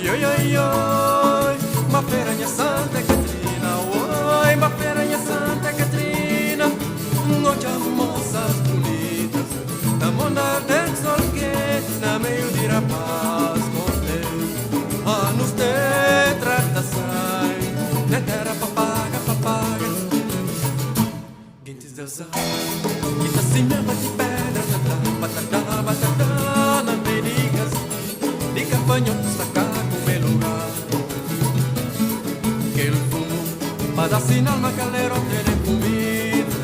Oi, oi, oi, oi, uma feranha Santa Catarina. Oi, uma feranha Santa Catarina. Onde há moças bonitas, na monda tem sol quente, na meio de rapaz contente. Anos de tratação, na terra papaga. Guintes de azar, guinta cima de pedra, batata, na perigas, de campanhotos sacar com meu lugar. Que ele fumo, para assinar uma calera onde comida.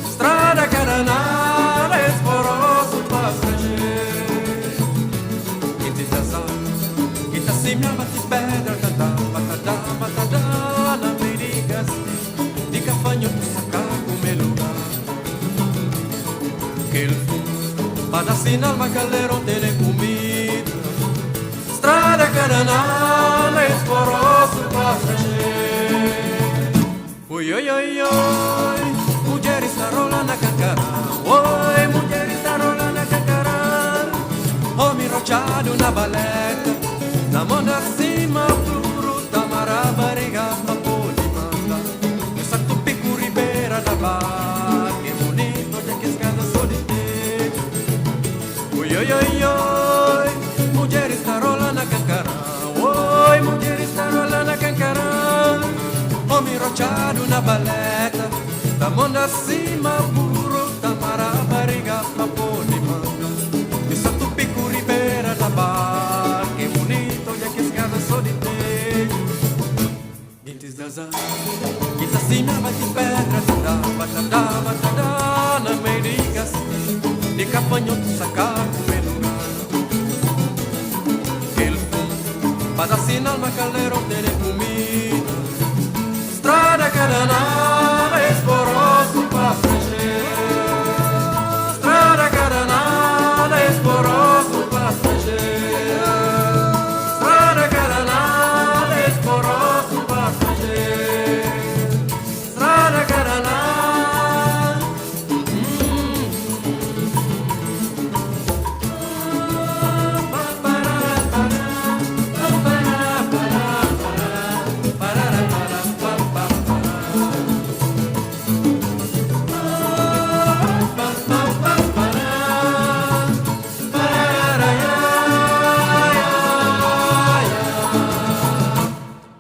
Estrada caranada, esporoso passageiro. Guintes de azar, guinta cima de pedra, batata, na perigas, de campanhotos sacar com meu lugar. Que ele fumo, para assinar uma calera onde comida. Estrada caranada, esporoso passageiro. Oi, oi, oi, oi, mulher está rolando na cancara. Oi, mulher está rolando na cancara. Homem rochado na baleta, na mão da cima, fruta, marabariga, polimanda. No saco pico, ribeira da barra, que bonito, onde é que escada solideira. Oi, oi, oi, oi, mulher está rolando na cancara. Oi, mulher está rolando na cancara. Homem rochado na baleta, da mão da cima, burro, da marabariga, polimanda. No saco pico, ribeira da barra, que bonito, onde é que escada solideira. Guintes de azar, guinta cima, bate pedra, batata, na meiringas, de capanhoto sacar com meu lugar. Que ele fumo, para assinar uma calera onde comida. Estrada caranada, esporoso passageiro. Estrada caranada, esporoso passageiro. Estrada caranada, esporoso passageiro. Estrada caranada.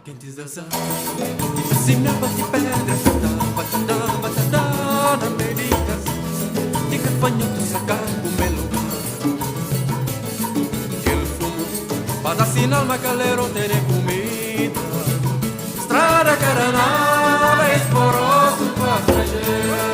Guintes de azar, guinta cima bate pedra, batata, na meiringas, de campanhoto sacar com meu lugar. Que ele fumo, para assinar uma calera onde comida. Estrada caranada, esporoso passageiro.